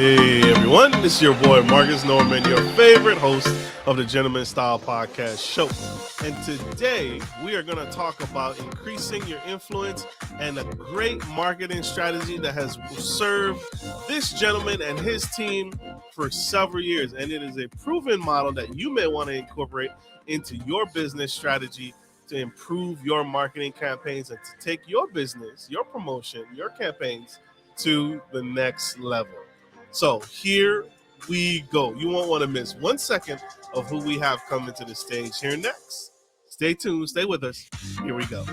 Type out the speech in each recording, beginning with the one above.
Hey everyone, this is your boy Marcus Norman, your favorite host of the Gentleman Style Podcast show. And today we are going to talk about increasing your influence and a great marketing strategy that has served this gentleman and his team for several years. And it is a proven model that you may want to incorporate into your business strategy to improve your marketing campaigns and to take your business, your promotion, your campaigns to the next level. So here we go. You won't want to miss 1 second of who we have coming to the stage here next. Stay tuned. Stay with us. Here we go.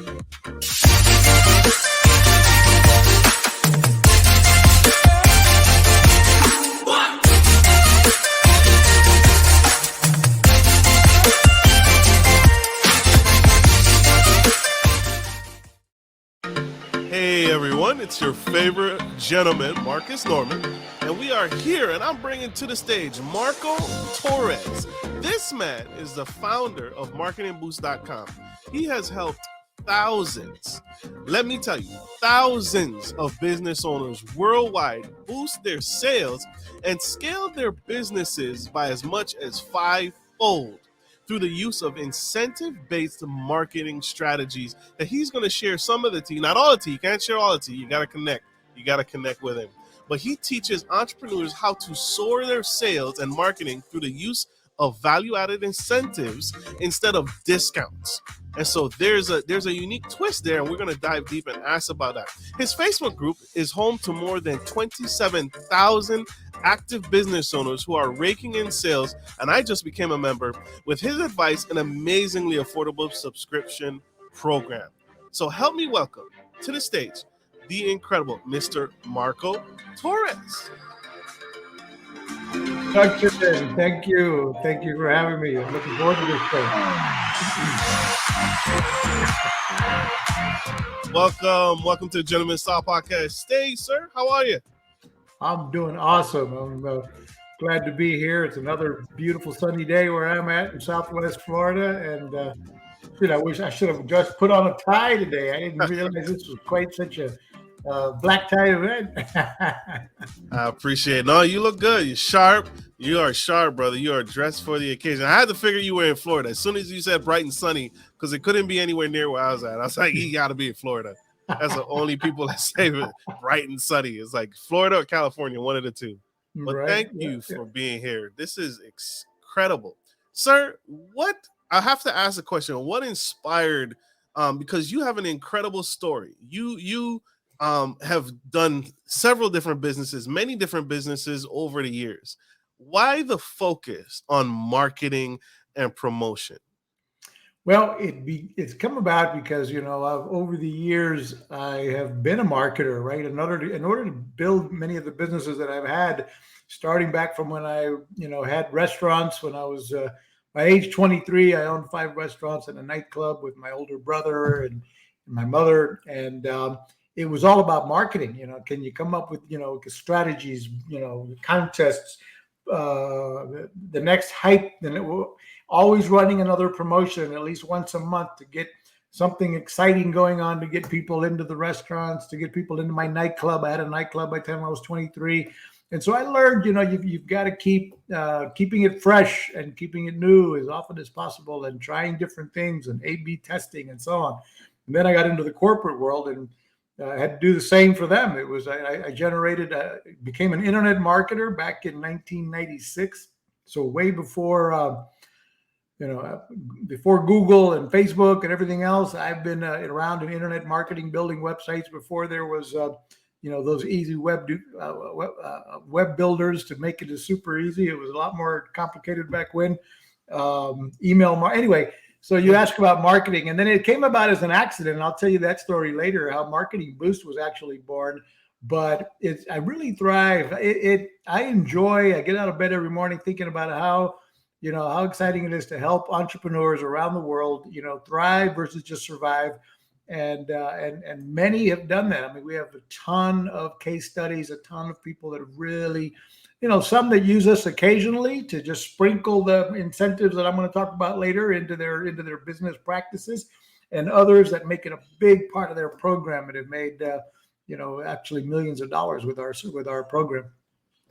Hey everyone, it's your favorite gentleman, Marcus Norman, and we are here and I'm bringing to the stage Marco Torres. This man is the founder of marketingboost.com. He has helped thousands, let me tell you, thousands of business owners worldwide boost their sales and scale their businesses by as much as fivefold through the use of incentive-based marketing strategies that he's going to share some of the tea, not all the tea. You can't share all the tea. You got to connect. You got to connect with him. But he teaches entrepreneurs how to soar their sales and marketing through the use of value-added incentives instead of discounts. And so there's a unique twist there, and we're going to dive deep and ask about that. His Facebook group is home to more than 27,000 active business owners who are raking in sales, and I just became a member with his advice, an amazingly affordable subscription program. So help me welcome to the stage the incredible Mr. Marco Torres. Dr. Ben, thank you. Thank you for having me. I'm looking forward to this thing. Welcome to the Gentleman Style Podcast. Stay, sir. How are you? I'm doing awesome. I'm glad to be here. It's another beautiful sunny day where I'm at in Southwest Florida. And I wish I should have just put on a tie today. I didn't realize this was quite such a black tie event. I appreciate it. No, you look good. You're sharp. You are sharp, brother. You are dressed for the occasion. I had to figure you were in Florida as soon as you said bright and sunny, because it couldn't be anywhere near where I was at. I was like, you got to be in Florida. That's the only people that say it bright and sunny. It's like Florida or California, one of the two. But Right. thank you for being here. This is incredible. Sir, I have to ask a question. What inspired, because you have an incredible story. You have done several different businesses, many different businesses over the years. Why the focus on marketing and promotion? Well, it's come about because, over the years, I have been a marketer, right? In order to build many of the businesses that I've had, starting back from when I, had restaurants. When I was my age 23, I owned 5 restaurants and a nightclub with my older brother and my mother. And it was all about marketing. Can you come up with, strategies, contests, the next hype, always running another promotion at least once a month to get something exciting going on, to get people into the restaurants, to get people into my nightclub. I had a nightclub by the time I was 23. And so I learned, you've got to keep keeping it fresh and keeping it new as often as possible and trying different things and A/B testing and so on. And then I got into the corporate world and I had to do the same for them. It was I became an internet marketer back in 1996. So way before before Google and Facebook and everything else. I've been around in internet marketing, building websites before there was those easy web builders to make it super easy. It was a lot more complicated back when. Anyway. So you ask about marketing, and then it came about as an accident. And I'll tell you that story later, how Marketing Boost was actually born. But I really thrive. I get out of bed every morning thinking about how exciting it is to help entrepreneurs around the world, thrive versus just survive. And many have done that. I mean, we have a ton of case studies, a ton of people that have really, some that use us occasionally to just sprinkle the incentives that I'm going to talk about later into their business practices, and others that make it a big part of their program and have made, actually millions of dollars with our program.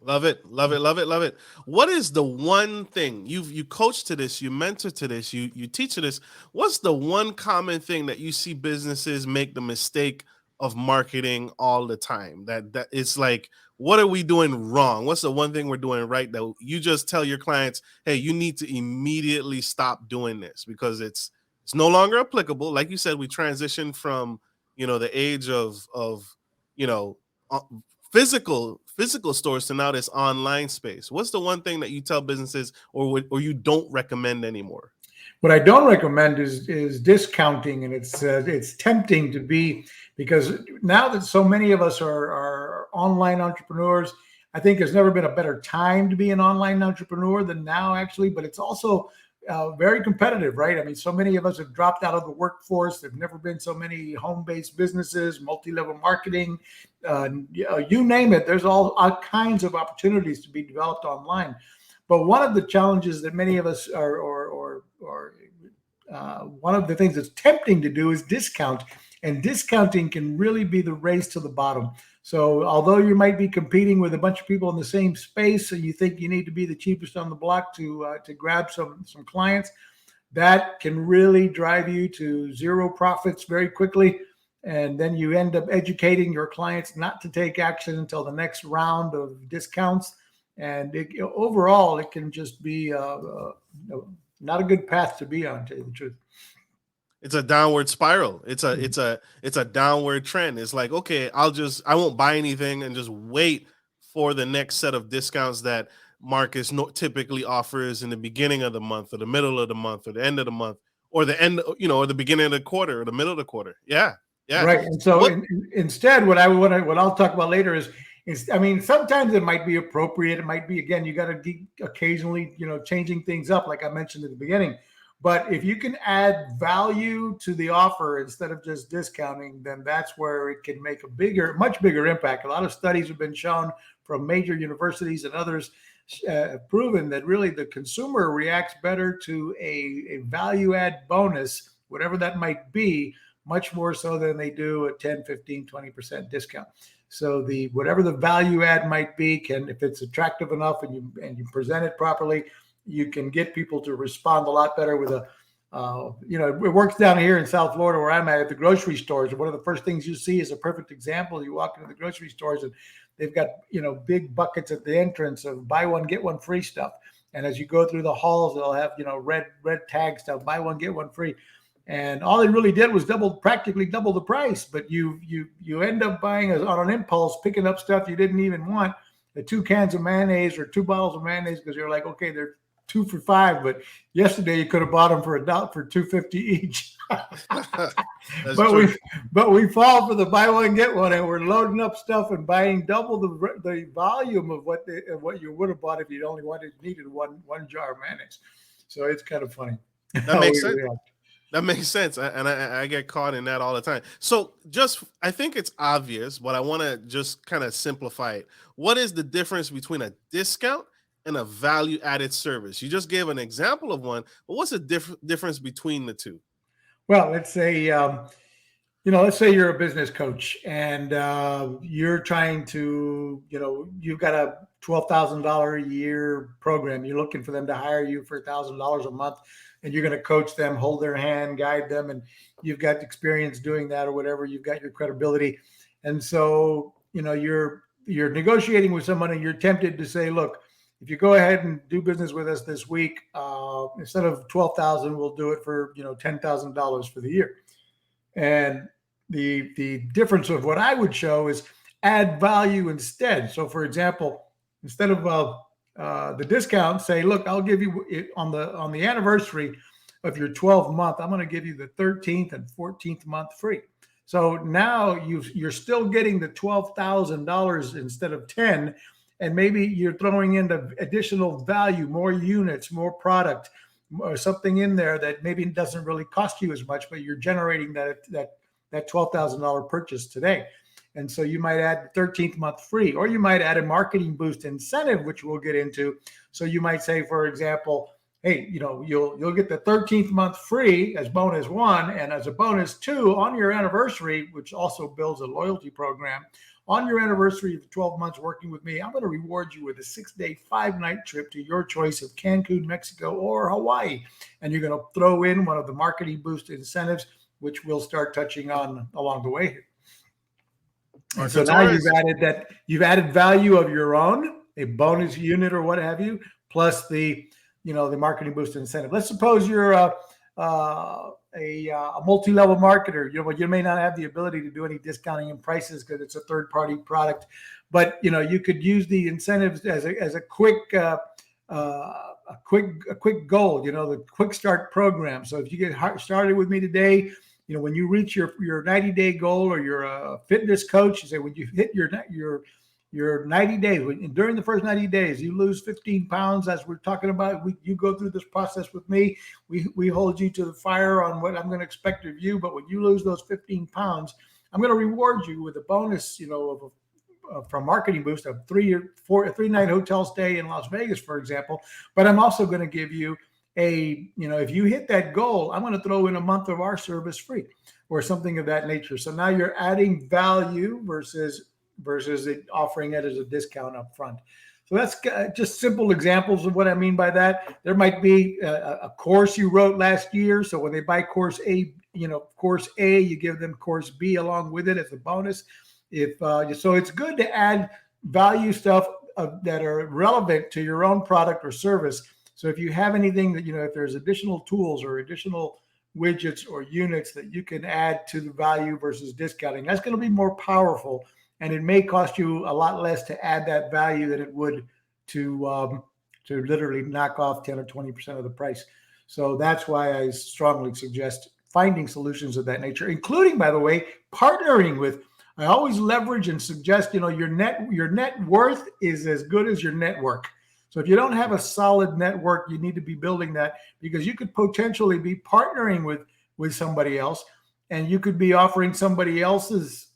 Love it, love it, love it, love it. What is the one thing you coach to this, you mentor to this, you teach to this? What's the one common thing that you see businesses make the mistake of marketing all the time? That it's like, what are we doing wrong? What's the one thing we're doing right that you just tell your clients, hey, you need to immediately stop doing this because it's no longer applicable. Like you said, we transitioned from the age of you know uh, physical stores to now this online space. What's the one thing that you tell businesses or you don't recommend anymore? What I don't recommend is discounting, and it's tempting to be, because now that so many of us are online entrepreneurs, I think there's never been a better time to be an online entrepreneur than now, actually. But it's also very competitive, right? I mean, so many of us have dropped out of the workforce. There've never been so many home-based businesses, multi-level marketing, you name it. There's all kinds of opportunities to be developed online. But one of the challenges that many of us are, or one of the things that's tempting to do is discount, and discounting can really be the race to the bottom. So although you might be competing with a bunch of people in the same space, and you think you need to be the cheapest on the block to grab some clients, that can really drive you to zero profits very quickly. And then you end up educating your clients not to take action until the next round of discounts. And overall, it can just be not a good path to be on, to tell you the truth. It's a downward spiral. It's a downward trend. It's like, okay, I won't buy anything and just wait for the next set of discounts that Marcus typically offers in the beginning of the month or the middle of the month or the end of the month or the end, or the beginning of the quarter or the middle of the quarter. Yeah. Yeah. Right. And so What instead, what I'll talk about later is, I mean, sometimes it might be appropriate. It might be, again, you got to occasionally, changing things up, like I mentioned at the beginning. But if you can add value to the offer instead of just discounting, then that's where it can make much bigger impact. A lot of studies have been shown from major universities and others proven that really the consumer reacts better to a value add bonus, whatever that might be, much more so than they do a 10, 15, 20% discount. So whatever the value add might be, if it's attractive enough and you present it properly, you can get people to respond a lot better with it works down here in South Florida where I'm at the grocery stores. One of the first things you see is a perfect example. You walk into the grocery stores and they've got, big buckets at the entrance of buy one, get one free stuff. And as you go through the halls, they'll have, red tag stuff, buy one, get one free. And all they really did was practically double the price. But you end up buying on an impulse, picking up stuff you didn't even want, the 2 cans of mayonnaise or 2 bottles of mayonnaise, because you're like, okay, they're 2 for $5, but yesterday you could have bought them for $2.50 each. but we fall for the buy one get one, and we're loading up stuff and buying double the volume of what you would have bought if you only needed one jar of mayonnaise. So it's kind of funny. That makes sense. That makes sense. And I get caught in that all the time. So I think it's obvious, but I want to just kind of simplify it. What is the difference between a discount and a value added service? You just gave an example of one, but what's the difference between the two? Well, let's say, let's say you're a business coach and you're trying to, you've got a $12,000 a year program. You're looking for them to hire you for $1,000 a month, and you're going to coach them, hold their hand, guide them, and you've got experience doing that or whatever. You've got your credibility, and so you're negotiating with someone, and you're tempted to say, look, if you go ahead and do business with us this week, instead of $12,000, we'll do it for $10,000 for the year. And the difference of what I would show is add value instead. So, for example, instead of the discount, say, look, I'll give you on the anniversary of your 12th month, I'm going to give you the 13th and 14th month free. So now you're still getting the $12,000 instead of 10. And maybe you're throwing in the additional value, more units, more product, or something in there that maybe doesn't really cost you as much, but you're generating that $12,000 purchase today. And so you might add the 13th month free, or you might add a marketing boost incentive, which we'll get into. So you might say, for example, hey, you'll get the 13th month free as bonus 1, and as a bonus 2 on your anniversary, which also builds a loyalty program. on your anniversary of 12 months working with me, I'm going to reward you with a 6-day, 5-night trip to your choice of Cancun, Mexico, or Hawaii. And you're going to throw in one of the marketing boost incentives, which we'll start touching on along the way here. And so now you've added value of your own, a bonus unit or what have you, plus the marketing boost incentive. Let's suppose you're a multi-level marketer. You may not have the ability to do any discounting in prices because it's a third-party product, but you could use the incentives as a quick goal. The quick start program. So if you get started with me today, when you reach your 90-day goal, or you're a fitness coach, you say when you hit your 90 days, during the first 90 days, you lose 15 pounds, as we're talking about, you go through this process with me. We hold you to the fire on what I'm going to expect of you. But when you lose those 15 pounds, I'm going to reward you with a bonus, from Marketing Boost, a 3-night hotel stay in Las Vegas, for example. But I'm also going to give you if you hit that goal, I'm going to throw in a month of our service free or something of that nature. So now you're adding value versus offering it as a discount up front. So that's just simple examples of what I mean by that. There might be a course you wrote last year. So when they buy course A, you give them course B along with it as a bonus. So it's good to add value stuff that are relevant to your own product or service. So if you have anything that, if there's additional tools or additional widgets or units that you can add to the value versus discounting, that's going to be more powerful. And it may cost you a lot less to add that value than it would to literally knock off 10 or 20% of the price. So that's why I strongly suggest finding solutions of that nature, including, by the way, partnering with. I always leverage and suggest, your net worth is as good as your network. So if you don't have a solid network, you need to be building that, because you could potentially be partnering with somebody else, and you could be offering somebody else's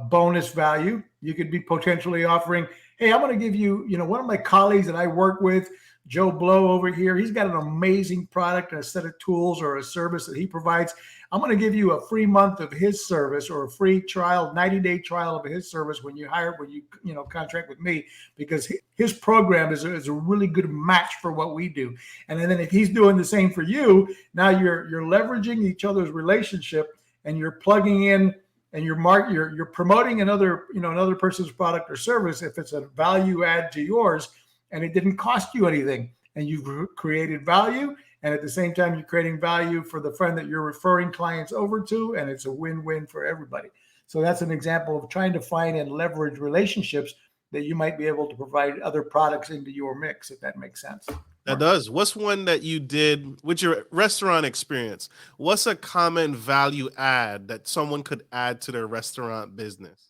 bonus value. You could be potentially offering, hey, I'm going to give you, one of my colleagues that I work with, Joe Blow over here, he's got an amazing product and a set of tools or a service that he provides. I'm going to give you a free month of his service, or a free trial, 90-day trial of his service when you contract with me, because his program is a really good match for what we do. And then if he's doing the same for you, now you're leveraging each other's relationship, and you're plugging in, and you're promoting another person's product or service if it's a value add to yours, and it didn't cost you anything, and you've created value. And at the same time, you're creating value for the friend that you're referring clients over to, and it's a win-win for everybody. So that's an example of trying to find and leverage relationships that you might be able to provide other products into your mix, if that makes sense. That does. What's one that you did with your restaurant experience? What's a common value add that someone could add to their restaurant business?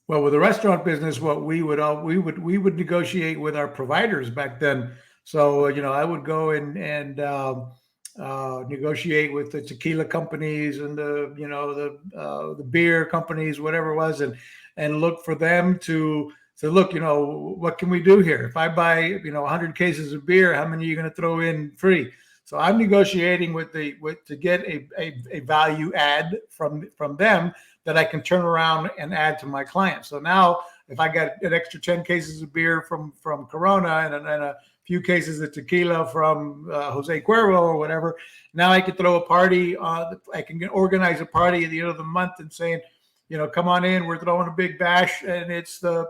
Well, with the restaurant business, what we would negotiate with our providers back then. So, I would go and negotiate with the tequila companies and the beer companies, whatever it was, and look for them to say, look, what can we do here? If I buy, 100 cases of beer, how many are you going to throw in free? So I'm negotiating to get a value add from them that I can turn around and add to my clients. So now, if I got an extra 10 cases of beer from Corona and a few cases of tequila from Jose Cuervo or whatever, now I could throw a party. I can organize a party at the end of the month and saying, come on in, we're throwing a big bash, and it's the,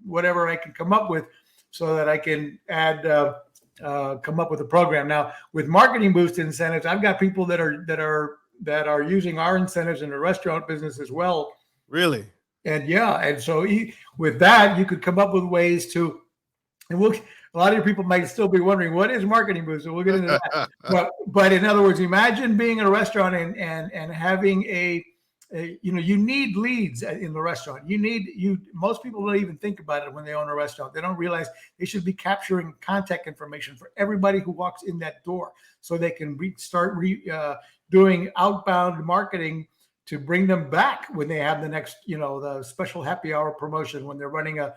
whatever I can come up with, so that I can come up with a program. Now, with Marketing Boost incentives, I've got people that are using our incentives in the restaurant business as well. Really? And so with that, you could come up with ways to, and a lot of your people might still be wondering, what is Marketing Boost? So we'll get into that. but in other words, imagine being in a restaurant and having you need leads in the restaurant. Most people don't even think about it when they own a restaurant. They don't realize they should be capturing contact information for everybody who walks in that door, so they can start doing outbound marketing to bring them back when they have the next, the special happy hour promotion, when they're running a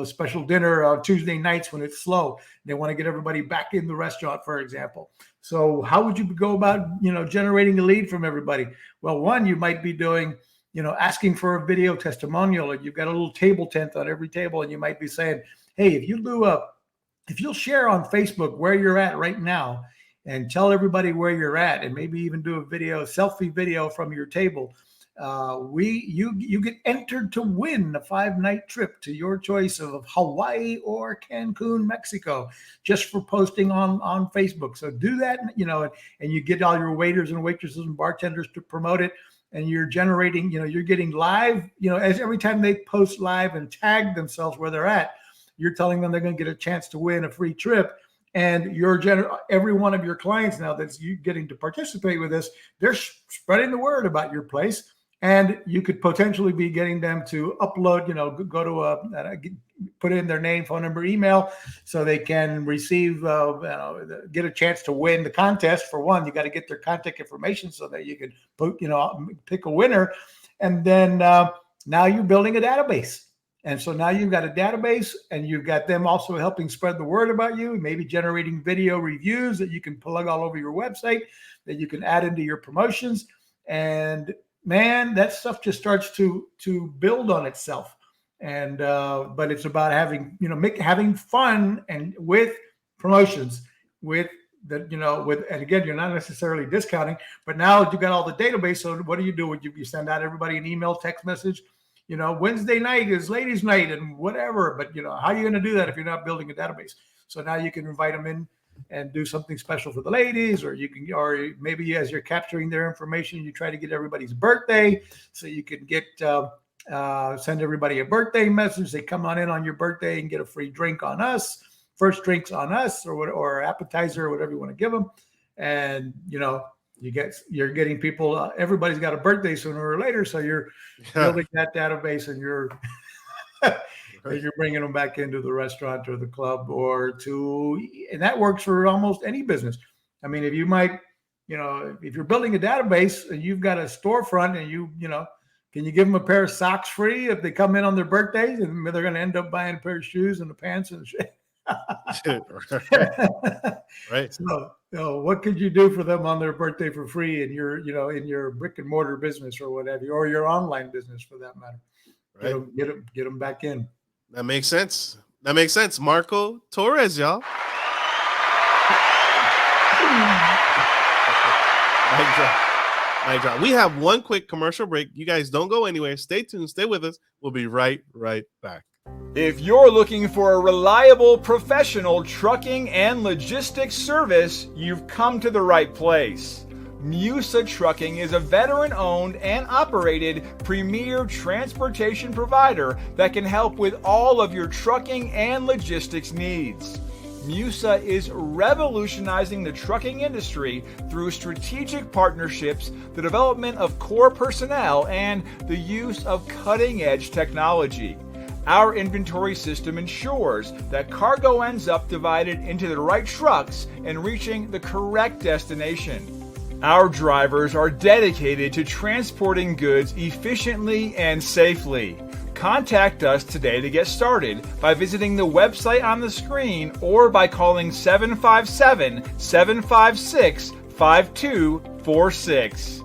special dinner on Tuesday nights when it's slow. They want to get everybody back in the restaurant, for example. So how would you go about, generating a lead from everybody? Well, one, you might be doing, asking for a video testimonial, or you've got a little table tent on every table, and you might be saying, hey, if you'll share on Facebook where you're at right now and tell everybody where you're at, and maybe even do a selfie video from your table, you get entered to win a 5-night trip to your choice of Hawaii or Cancun, Mexico, just for posting on Facebook. So do that, and you get all your waiters and waitresses and bartenders to promote it. And you're generating, you're getting live, as every time they post live and tag themselves where they're at, you're telling them they're going to get a chance to win a free trip. And every one of your clients now that's you getting to participate with this, they're spreading the word about your place. And you could potentially be getting them to upload, go to put in their name, phone number, email, so they can receive, get a chance to win the contest. For one, you got to get their contact information so that you can pick a winner. And then now you're building a database. And so now you've got a database, and you've got them also helping spread the word about you, maybe generating video reviews that you can plug all over your website, that you can add into your promotions. And man, that stuff just starts to build on itself. And but it's about having fun and with promotions, and again, you're not necessarily discounting, but now you got all the database. So what do? You send out everybody an email, text message, Wednesday night is ladies' night and whatever. But how are you going to do that if you're not building a database? So now you can invite them in and do something special for the ladies, or maybe as you're capturing their information, you try to get everybody's birthday, so you can send everybody a birthday message. They come on in on your birthday and get a free drink on us, first drinks on us, or appetizer, or whatever you want to give them. And you're getting people. Everybody's got a birthday sooner or later, so you're building that database, and you're you're bringing them back into the restaurant or the club and that works for almost any business. I mean, if you're building a database and you've got a storefront, and can you give them a pair of socks free if they come in on their birthdays, and they're going to end up buying a pair of shoes and the pants and shit? Right. So, what could you do for them on their birthday for free in your brick and mortar business or whatever, or your online business for that matter? Right. Get them back in. That makes sense. Marco Torres, y'all. Mic drop. We have one quick commercial break. You guys don't go anywhere. Stay tuned. Stay with us. We'll be right back. If you're looking for a reliable, professional trucking and logistics service, you've come to the right place. Musa Trucking is a veteran-owned and operated premier transportation provider that can help with all of your trucking and logistics needs. Musa is revolutionizing the trucking industry through strategic partnerships, the development of core personnel, and the use of cutting-edge technology. Our inventory system ensures that cargo ends up divided into the right trucks and reaching the correct destination. Our drivers are dedicated to transporting goods efficiently and safely. Contact us today to get started by visiting the website on the screen or by calling 757-756-5246.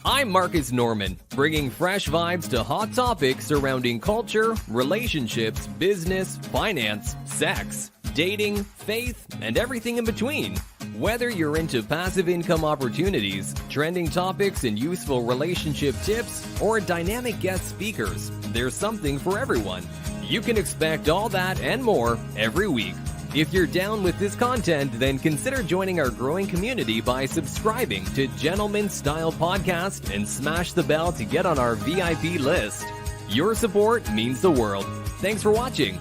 I'm Marcus Norman, bringing fresh vibes to hot topics surrounding culture, relationships, business, finance, sex, dating, faith, and everything in between. Whether you're into passive income opportunities, trending topics and useful relationship tips, or dynamic guest speakers, there's something for everyone. You can expect all that and more every week. If you're down with this content, then consider joining our growing community by subscribing to Gentleman Style Podcast and smash the bell to get on our VIP list. Your support means the world. Thanks for watching.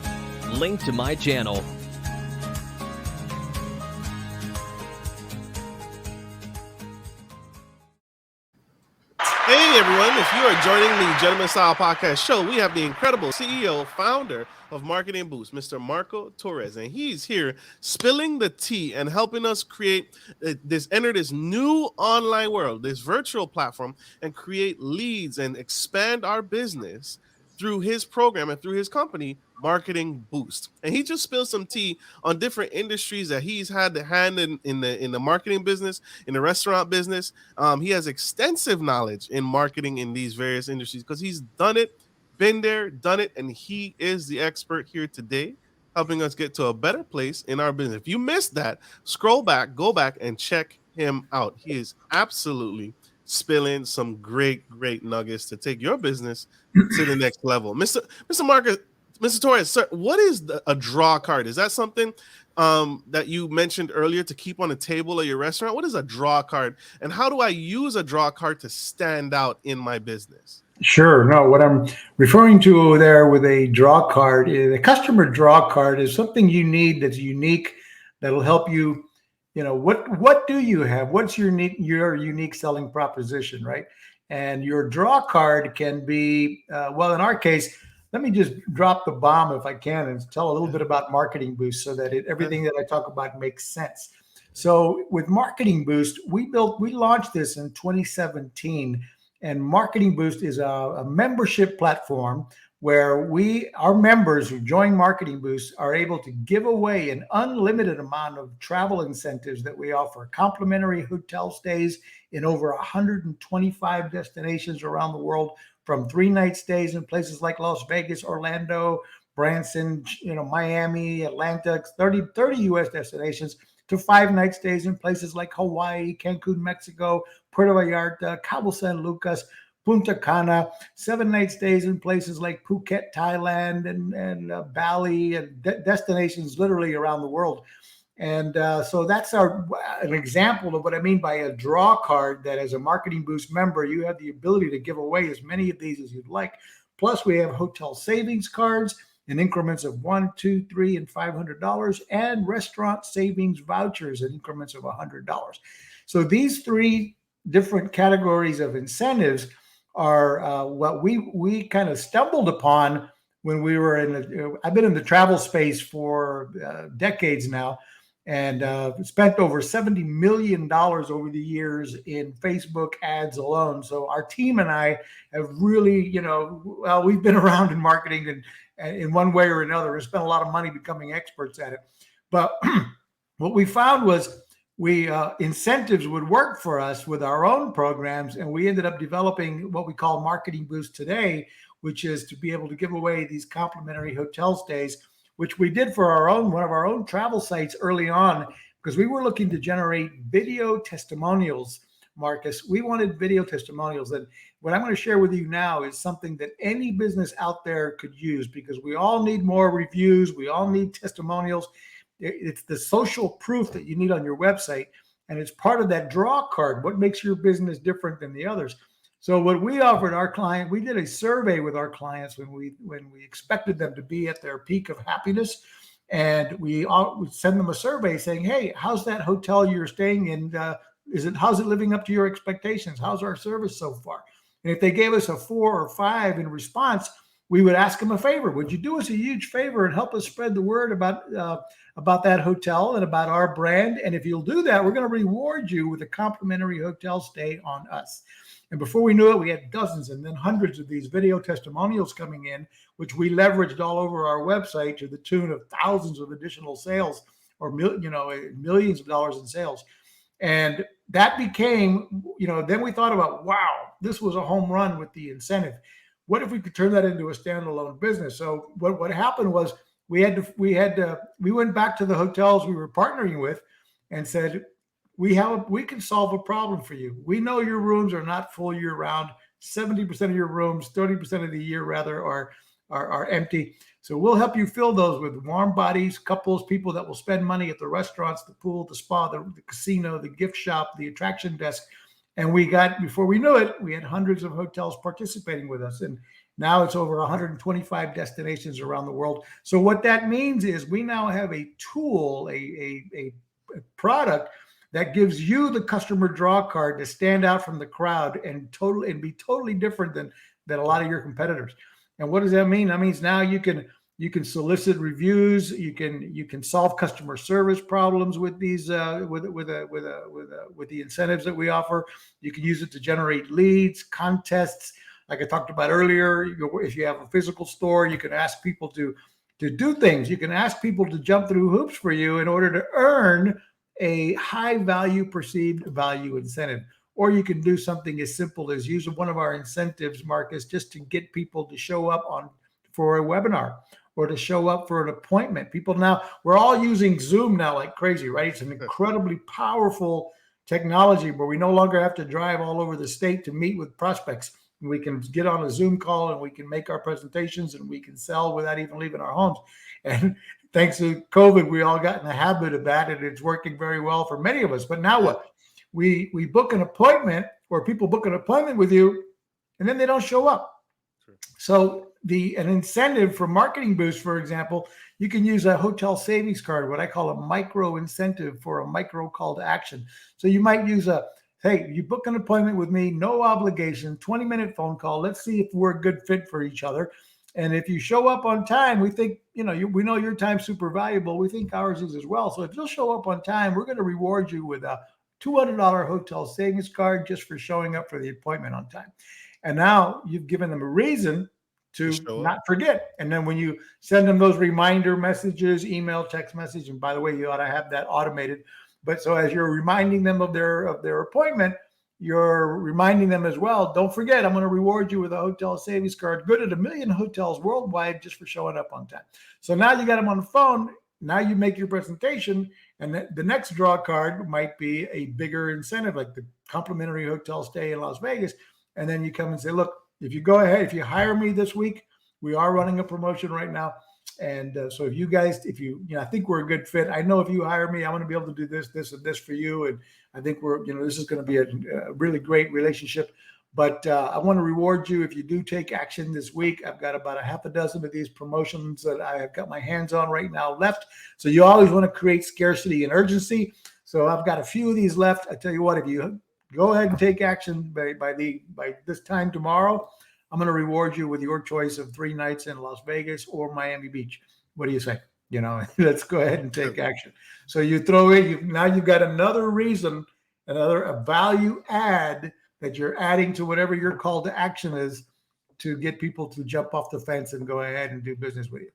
Link to my channel. Hey everyone, if you are joining the Gentleman Style Podcast show, we have the incredible CEO, founder of Marketing Boost, Mr. Marco Torres, and he's here spilling the tea and helping us enter this new online world, this virtual platform, and create leads and expand our business through his program and through his company, Marketing Boost. And he just spilled some tea on different industries that he's had the hand in the marketing business, in the restaurant business. He has extensive knowledge in marketing in these various industries because he's done it, been there, done it, and he is the expert here today, helping us get to a better place in our business. If you missed that, scroll back, go back, and check him out. He is absolutely spilling some great nuggets to take your business to the next level. Mr. Marcus, Mr. Torres, sir, what is a draw card? Is that something that you mentioned earlier to keep on the table of your restaurant? What is a draw card, and how do I use a draw card to stand out in my business? Sure. No, what I'm referring to there with a draw card, the customer draw card is something you need that's unique, that'll help you. What do you have? What's your unique selling proposition, right? And your draw card can be, well, in our case, let me just drop the bomb if I can and tell a little bit about Marketing Boost so that everything that I talk about makes sense. So with Marketing Boost, we launched this in 2017. And Marketing Boost is a membership platform where our members who join Marketing Boost are able to give away an unlimited amount of travel incentives that we offer, complimentary hotel stays in over 125 destinations around the world, from 3-night stays in places like Las Vegas, Orlando, Branson, Miami, Atlanta, 30 U.S. destinations, to 5-night stays in places like Hawaii, Cancun, Mexico, Puerto Vallarta, Cabo San Lucas, Punta Cana, 7-night stays in places like Phuket, Thailand, and Bali, and destinations literally around the world. And so that's an example of what I mean by a draw card, that as a Marketing Boost member, you have the ability to give away as many of these as you'd like. Plus, we have hotel savings cards in increments of $1, $2, $3, and $500, and restaurant savings vouchers in increments of $100. So these three different categories of incentives are what we kind of stumbled upon when we were I've been in the travel space for decades now, and spent over $70 million over the years in Facebook ads alone. So our team and I have really, we've been around in marketing and in one way or another, and spent a lot of money becoming experts at it. But what we found was incentives would work for us with our own programs, and we ended up developing what we call Marketing Boost today, which is to be able to give away these complimentary hotel stays, which we did for one of our own travel sites early on, because we were looking to generate video testimonials. Marcus, we wanted video testimonials. And what I'm going to share with you now is something that any business out there could use, because we all need more reviews. We all need testimonials. It's the social proof that you need on your website. And it's part of that draw card. What makes your business different than the others? So what we offered our client, we did a survey with our clients when we expected them to be at their peak of happiness. And we would send them a survey saying, hey, how's that hotel you're staying in? How's it living up to your expectations? How's our service so far? And if they gave us a 4 or 5 in response, we would ask them a favor. Would you do us a huge favor and help us spread the word about that hotel and about our brand? And if you'll do that, we're going to reward you with a complimentary hotel stay on us. And before we knew it, we had dozens and then hundreds of these video testimonials coming in, which we leveraged all over our website to the tune of thousands of additional sales, or millions of dollars in sales. And that became, then we thought about, wow, this was a home run with the incentive. What if we could turn that into a standalone business? So what happened was we went back to the hotels we were partnering with and said, we can solve a problem for you. We know your rooms are not full year round. 70% of your rooms, 30% of the year rather, are empty. So we'll help you fill those with warm bodies, couples, people that will spend money at the restaurants, the pool, the spa, the casino, the gift shop, the attraction desk. And before we knew it, we had hundreds of hotels participating with us. And now it's over 125 destinations around the world. So what that means is we now have a tool, a product that gives you the customer draw card to stand out from the crowd and be totally different than a lot of your competitors. And what does that mean? That means now you can solicit reviews. You can solve customer service problems with these with the incentives that we offer. You can use it to generate leads, contests, like I talked about earlier, if you have a physical store, you can ask people to do things. You can ask people to jump through hoops for you in order to earn a high value perceived value incentive. Or you can do something as simple as use one of our incentives, Marcus, just to get people to show up for a webinar or to show up for an appointment. People now, we're all using Zoom now like crazy, right? It's an incredibly powerful technology where we no longer have to drive all over the state to meet with prospects. We can get on a Zoom call and we can make our presentations and we can sell without even leaving our homes. And thanks to COVID, we all got in the habit of that, and it's working very well for many of us. But now what? We book an appointment, or people book an appointment with you, and then they don't show up. Sure. So an incentive for Marketing Boost, for example, you can use a hotel savings card, what I call a micro incentive for a micro call to action. So you might use hey, you book an appointment with me, no obligation, 20-minute phone call. Let's see if we're a good fit for each other. And if you show up on time, we think, we know your time's super valuable. We think ours is as well. So if you'll show up on time, we're going to reward you with a $200 hotel savings card just for showing up for the appointment on time. And now you've given them a reason to not forget. And then when you send them those reminder messages, email, text message, and by the way, you ought to have that automated. But so as you're reminding them of their appointment, you're reminding them as well, don't forget, I'm going to reward you with a hotel savings card, good at 1 million hotels worldwide just for showing up on time. So now you got them on the phone. Now you make your presentation, and the next draw card might be a bigger incentive, like the complimentary hotel stay in Las Vegas. And then you come and say, look, if you go ahead, if you hire me this week, we are running a promotion right now. And so if you guys, I think we're a good fit. I know if you hire me, I'm going to be able to do this, this, and this for you. And I think this is going to be a really great relationship. But I want to reward you if you do take action this week. I've got about a half a dozen of these promotions that I have got my hands on right now left. So you always want to create scarcity and urgency. So I've got a few of these left. I tell you what, if you go ahead and take action by this time tomorrow, I'm going to reward you with your choice of 3 nights in Las Vegas or Miami Beach. What do you say? Let's go ahead and take action. So you throw in, now you've got another reason, a value add that you're adding to whatever your call to action is to get people to jump off the fence and go ahead and do business with you.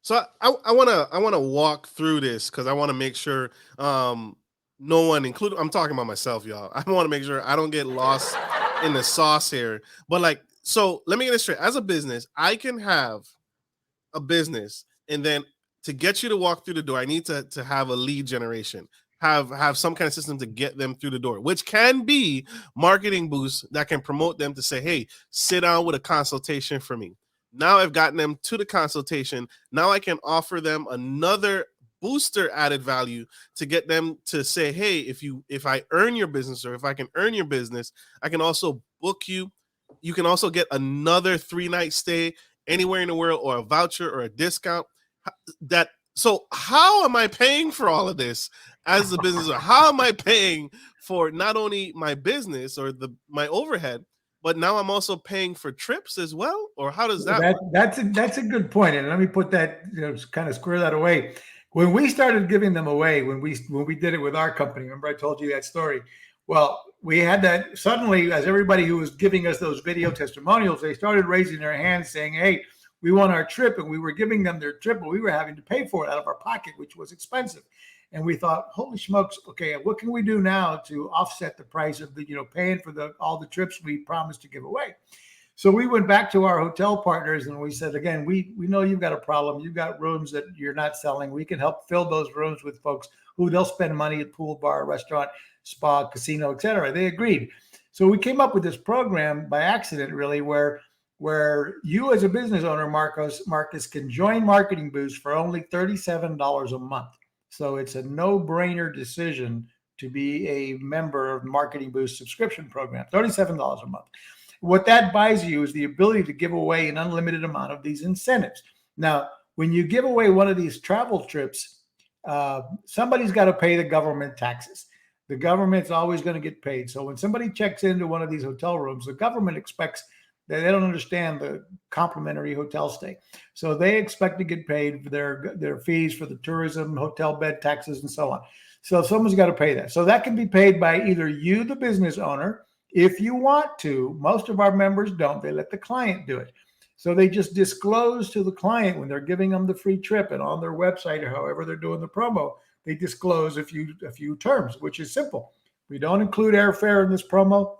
So I want to walk through this because I want to make sure no one, including, I'm talking about myself, y'all. I want to make sure I don't get lost in the sauce here. But so let me get this straight. As a business, I can have a business, and then to get you to walk through the door, I need to have a lead generation, have some kind of system to get them through the door, which can be Marketing Boost that can promote them to say, hey, sit down with a consultation for me. Now I've gotten them to the consultation. Now I can offer them another booster added value to get them to say, hey, if I earn your business, or if I can earn your business, I can also book you. You can also get another 3-night stay anywhere in the world, or a voucher or a discount. So how am I paying for all of this as a business? Or how am I paying for not only my business or my overhead, but now I'm also paying for trips as well? Or how does that work? That's a good point. And let me put that, kind of square that away. When we started giving them away, when we did it with our company, remember I told you that story? Well, we had that suddenly, as everybody who was giving us those video testimonials, they started raising their hands saying, hey, we want our trip, and we were giving them their trip, but we were having to pay for it out of our pocket, which was expensive. And we thought, holy smokes, okay, what can we do now to offset the price of paying for all the trips we promised to give away? So we went back to our hotel partners and we said, again, we know you've got a problem. You've got rooms that you're not selling. We can help fill those rooms with folks who they'll spend money at pool, bar, restaurant, spa, casino, et cetera. They agreed. So we came up with this program by accident, really, where you as a business owner, Marcus, can join Marketing Boost for only $37 a month. So it's a no-brainer decision to be a member of Marketing Boost subscription program, $37 a month. What that buys you is the ability to give away an unlimited amount of these incentives. Now, when you give away one of these travel trips, somebody's got to pay the government taxes. The government's always going to get paid. So when somebody checks into one of these hotel rooms, the government expects that they don't understand the complimentary hotel stay. So they expect to get paid for their fees for the tourism, hotel bed taxes, and so on. So someone's got to pay that. So that can be paid by either you, the business owner, If you want to, most of our members don't. They let the client do it. So they just disclose to the client when they're giving them the free trip, and on their website or however they're doing the promo, they disclose a few terms, which is simple. We don't include airfare in this promo.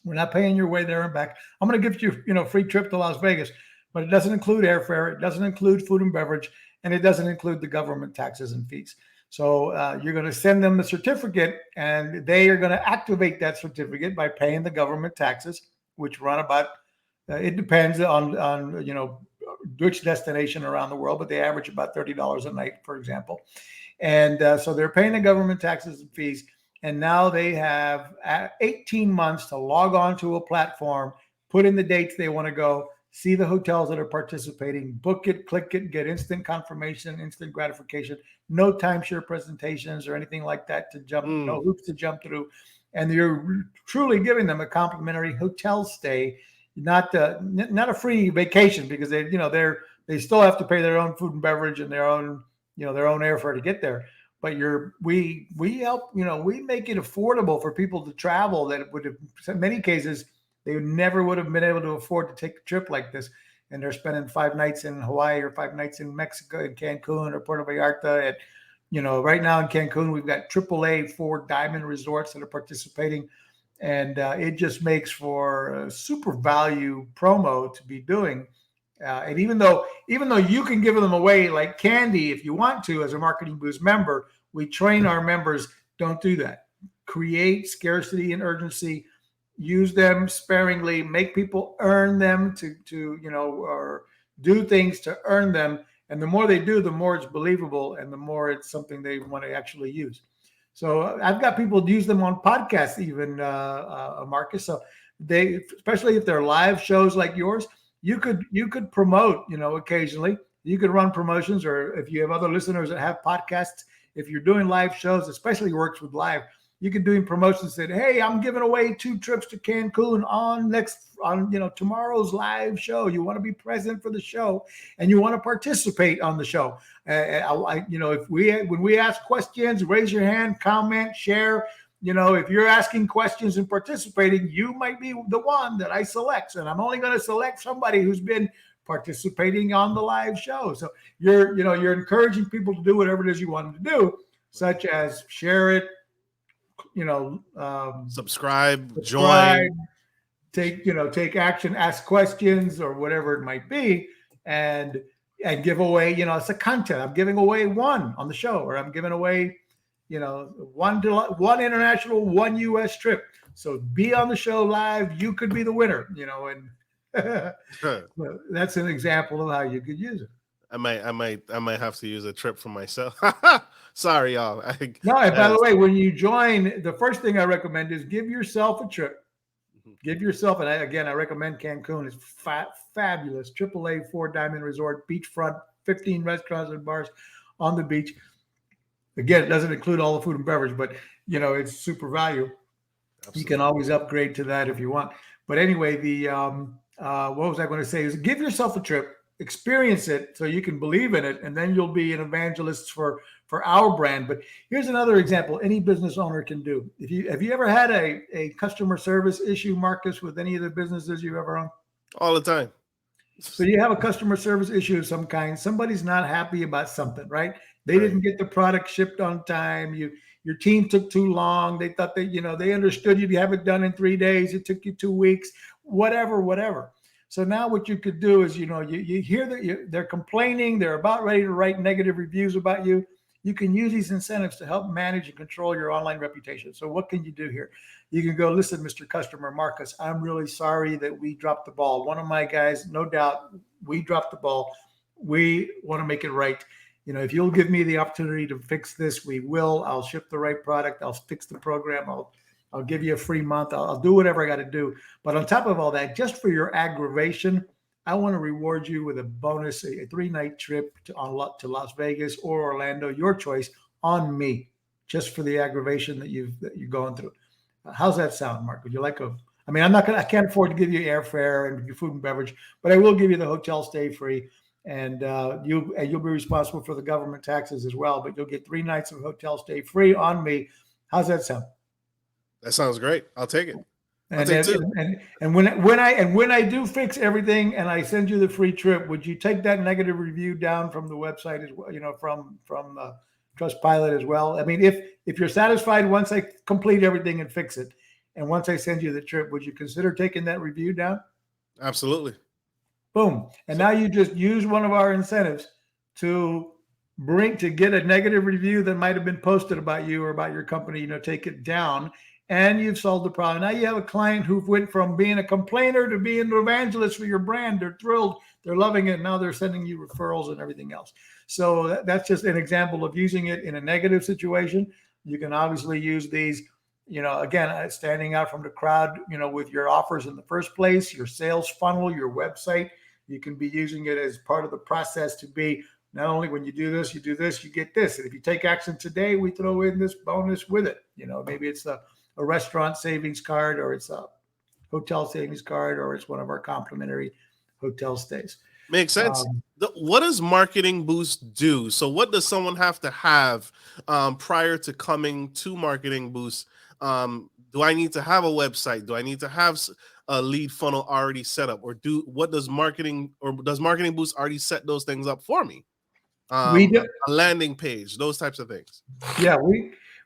We're not paying your way there and back. I'm going to give you, free trip to Las Vegas, but it doesn't include airfare. It doesn't include food and beverage, and it doesn't include the government taxes and fees. So you're going to send them the certificate, and they are going to activate that certificate by paying the government taxes, which run about, it depends on which destination around the world, but they average about $30 a night, for example. And so they're paying the government taxes and fees. And now they have 18 months to log on to a platform, put in the dates they want to go, see the hotels that are participating, book it, click it, get instant confirmation, instant gratification, no timeshare presentations or anything like that to jump, no hoops to jump through. And you're truly giving them a complimentary hotel stay, not a free vacation, because they still have to pay their own food and beverage and their own airfare to get there. But we help, we make it affordable for people to travel that would have, in many cases, they never would have been able to afford to take a trip like this. And they're spending 5 nights in Hawaii or 5 nights in Mexico, in Cancun or Puerto Vallarta. And, right now in Cancun, we've got AAA 4 diamond resorts that are participating. And it just makes for a super value promo to be doing. And even though you can give them away like candy if you want to as a Marketing Boost member, we train our members, don't do that. Create scarcity and urgency. Use them sparingly. Make people earn them or do things to earn them. And the more they do, the more it's believable and the more it's something they want to actually use. So I've got people use them on podcasts even, Marcus. So they, especially if they're live shows like yours, you could promote, occasionally. You could run promotions, or if you have other listeners that have podcasts, if you're doing live shows, especially works with live, you could do promotions that, hey, I'm giving away 2 trips to Cancun on tomorrow's live show. You want to be present for the show and you want to participate on the show. When we ask questions, raise your hand, comment, share. If you're asking questions and participating, you might be the one that I select. And I'm only going to select somebody who's been participating on the live show. So you're encouraging people to do whatever it is you want them to do, such as share it, subscribe, join, take action, ask questions, or whatever it might be, and give away, it's a content. I'm giving away 1 on the show, or I'm giving away, 1 international, 1 US trip. So be on the show live. You could be the winner, and that's an example of how you could use it. I might have to use a trip for myself. Sorry, y'all. By the way, when you join, the first thing I recommend is give yourself a trip. Give yourself, and I recommend Cancun. It's fabulous. AAA 4 diamond resort, beachfront, 15 restaurants and bars on the beach. Again, it doesn't include all the food and beverage, but it's super value. Absolutely. You can always upgrade to that if you want. But anyway, what was I going to say is give yourself a trip, experience it so you can believe in it, and then you'll be an evangelist for our brand. But here's another example any business owner can do. Have you ever had a customer service issue, Marcus, with any of the businesses you've ever owned? All the time. So you have a customer service issue of some kind. Somebody's not happy about something, right? They didn't get the product shipped on time. Your team took too long. They thought that, they understood you'd have it done in 3 days. It took you 2 weeks, whatever. So now what you could do is, you hear that they're complaining. They're about ready to write negative reviews about you. You can use these incentives to help manage and control your online reputation. So what can you do here? You can go, listen, Mr. Customer Marcus, I'm really sorry that we dropped the ball. One of my guys, no doubt, we dropped the ball. We want to make it right. If you'll give me the opportunity to fix this, we will. I'll ship the right product. I'll fix the program. I'll give you a free month. I'll do whatever I got to do. But on top of all that, just for your aggravation, I want to reward you with a bonus, a 3-night trip to Las Vegas or Orlando, your choice, on me, just for the aggravation that you're going through. How's that sound, Mark? Would you like I can't afford to give you airfare and your food and beverage, but I will give you the hotel stay free. And you'll be responsible for the government taxes as well, but you'll get 3 nights of hotel stay free on me. How's that sound? That sounds great. I'll take it. I'll And take then, 2. and when I do fix everything and I send you the free trip, would you take that negative review down from the website as well? From Trustpilot as well. I mean, if you're satisfied once I complete everything and fix it, and once I send you the trip, would you consider taking that review down? Absolutely. Boom. And now you just use one of our incentives to get a negative review that might have been posted about you or about your company, take it down, and you've solved the problem. Now you have a client who went from being a complainer to being an evangelist for your brand. They're thrilled. They're loving it. Now they're sending you referrals and everything else. So that's just an example of using it in a negative situation. You can obviously use these, again, standing out from the crowd, with your offers in the first place, your sales funnel, your website. You can be using it as part of the process to be, not only when you do this, you get this. And if you take action today, we throw in this bonus with it. Maybe it's a restaurant savings card, or it's a hotel savings card, or it's one of our complimentary hotel stays. Makes sense. What does Marketing Boost do? So what does someone have to have prior to coming to Marketing Boost? Do I need to have a website? Do I need to have a lead funnel already set up? Or does Marketing Boost already set those things up for me? We do. A landing page, those types of things. Yeah,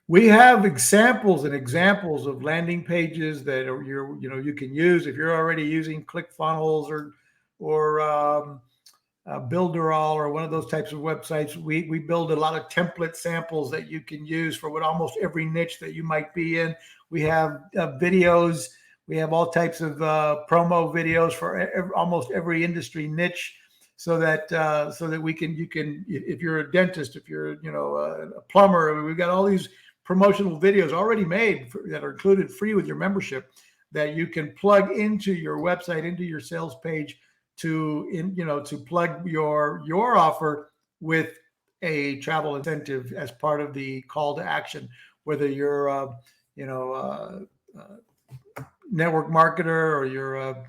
we have examples of landing pages that you can use if you're already using ClickFunnels or Builderall or one of those types of websites. We build a lot of template samples that you can use for almost every niche that you might be in. We have videos. We have all types of promo videos for almost every industry niche. So that you can, if you're a dentist, if you're a plumber, we've got all these promotional videos already made that are included free with your membership that you can plug into your website, into your sales page to plug your offer with a travel incentive as part of the call to action. Whether you're network marketer or you're a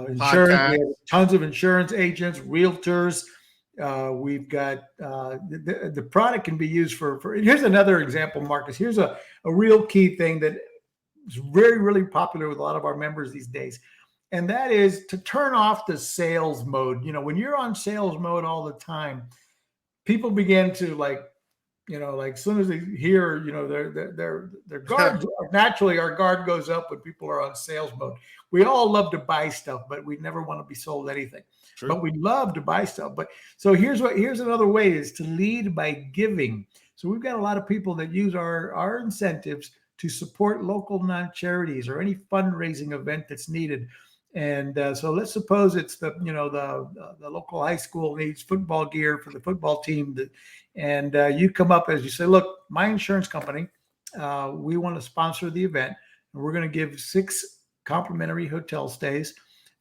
insurance, we have tons of insurance agents, realtors. We've got the product can be used for. Here's another example, Marcus. Here's a real key thing that is very, really popular with a lot of our members these days, and that is to turn off the sales mode. When you're on sales mode all the time, people begin to like as soon as they hear, their guard, naturally our guard goes up when people are on sales mode. We all love to buy stuff, but we never want to be sold anything. True. But we love to buy stuff. But so here's another way is to lead by giving. So we've got a lot of people that use our incentives to support local non-charities or any fundraising event that's needed. And so let's suppose it's the local high school needs football gear for the football team, and you come up as you say, look, my insurance company, we want to sponsor the event, and we're going to give 6 complimentary hotel stays,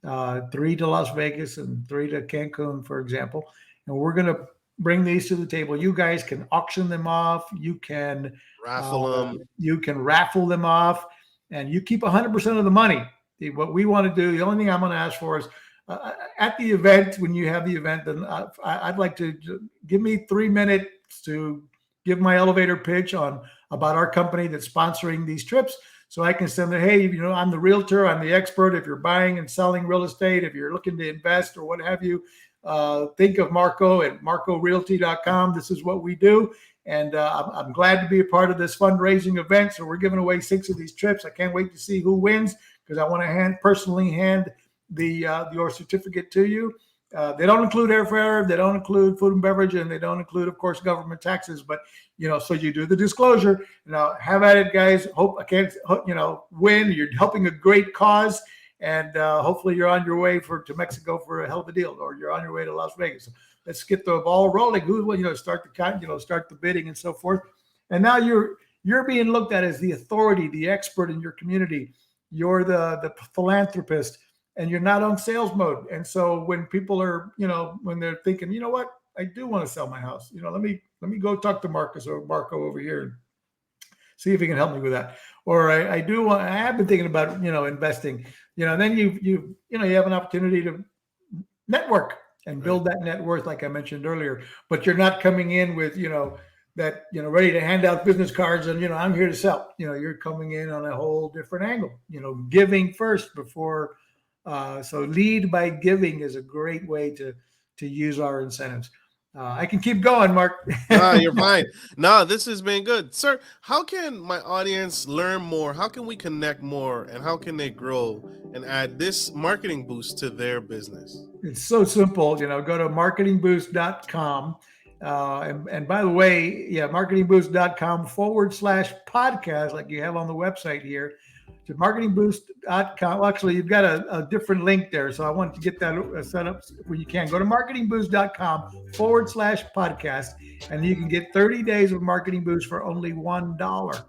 3 to Las Vegas and 3 to Cancun, for example, and we're going to bring these to the table. You guys can auction them off, you can raffle them off, and you keep 100% of the money. What we want to do, the only thing I'm going to ask for is at the event, when you have the event, then I'd like to give me 3 minutes to give my elevator pitch about our company that's sponsoring these trips. So I can send them, hey, I'm the realtor, I'm the expert. If you're buying and selling real estate, if you're looking to invest or what have you, think of Marco at marcorealty.com. This is what we do. And I'm glad to be a part of this fundraising event. So we're giving away 6 of these trips. I can't wait to see who wins, because I want to personally hand your certificate to you. They don't include airfare, they don't include food and beverage, and they don't include, of course, government taxes. But so you do the disclosure. Now, have at it, guys. Hope I can't, win. You're helping a great cause, and hopefully you're on your way to Mexico for a hell of a deal, or you're on your way to Las Vegas. So let's get the ball rolling. Start the bidding and so forth. And now you're being looked at as the authority, the expert in your community. You're the philanthropist, and you're not on sales mode. And so when people are, when they're thinking, you know what, I do want to sell my house. Let me go talk to Marcus or Marco over here and see if he can help me with that. Or I have been thinking about, investing. Then you have an opportunity to network and build that net worth, like I mentioned earlier. But you're not coming in with, that, ready to hand out business cards and, I'm here to sell. You're coming in on a whole different angle, giving first before. So lead by giving is a great way to use our incentives. I can keep going, Mark. No, you're fine. No, this has been good. Sir, how can my audience learn more? How can we connect more? And how can they grow and add this marketing boost to their business? It's so simple. Go to marketingboost.com. And by the way, marketingboost.com/podcast, like you have on the website here, to marketingboost.com. Well, actually, you've got a different link there. So I want to get that set up when you can. Go to marketingboost.com/podcast, and you can get 30 days of Marketing Boost for only $1.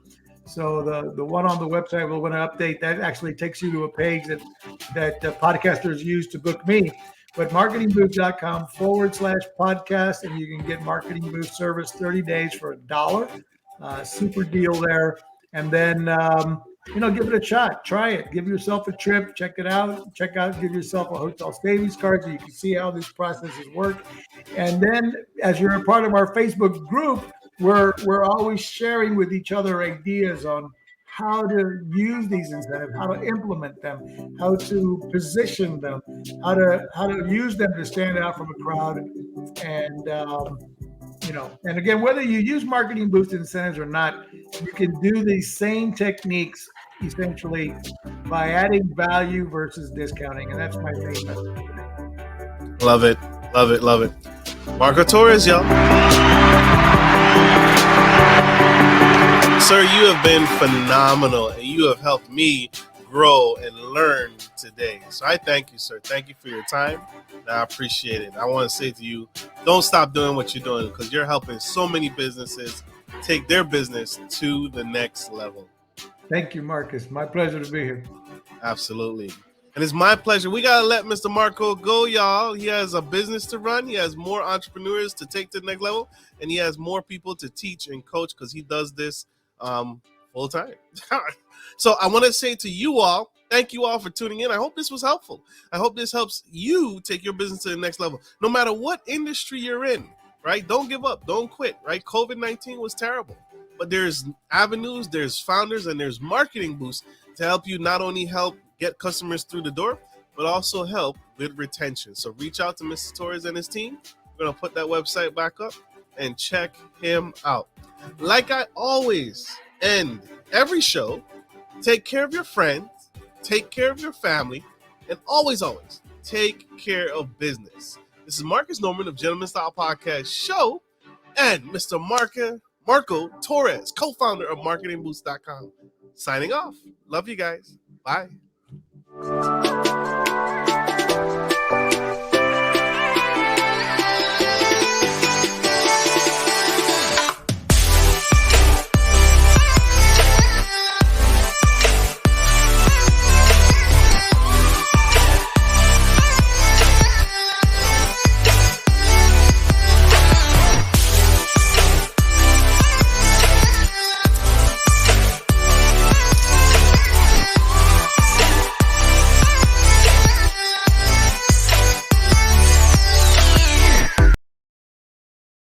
So the one on the website, we're going to update. That actually takes you to a page that podcasters use to book me. But marketingboost.com/podcast, and you can get Marketing Boost service 30 days for $1. Super deal there. And then, give it a shot. Try it. Give yourself a trip. Check it out. Give yourself a hotel savings card so you can see how these processes work. And then, as you're a part of our Facebook group, we're always sharing with each other ideas on how to use these incentives, how to implement them, how to position them, how to use them to stand out from a crowd. And and again, whether you use Marketing Boost incentives or not, you can do these same techniques essentially by adding value versus discounting. And that's my main message today. Love it. Love it. Love it. Marco Torres, y'all. Sir, you have been phenomenal, and you have helped me grow and learn today. So I thank you, sir. Thank you for your time. I appreciate it. I want to say to you, don't stop doing what you're doing, because you're helping so many businesses take their business to the next level. Thank you, Marcus. My pleasure to be here. Absolutely. And it's my pleasure. We got to let Mr. Marco go, y'all. He has a business to run. He has more entrepreneurs to take to the next level. And he has more people to teach and coach, because he does this full time. So I want to say to you all, thank you all for tuning in. I hope this was helpful. I hope this helps you take your business to the next level, no matter what industry you're in, right? Don't give up. Don't quit, right? COVID-19 was terrible, but there's avenues, there's founders, and there's Marketing Boost to help you not only help get customers through the door, but also help with retention. So reach out to Mr. Torres and his team. We're going to put that website back up and check him out. Like I always end every show, take care of your friends, take care of your family, and always, always take care of business. This is Marcus Norman of Gentleman Style Podcast Show and Mr. Marco Torres, co-founder of marketingboost.com, signing off. Love you guys. Bye.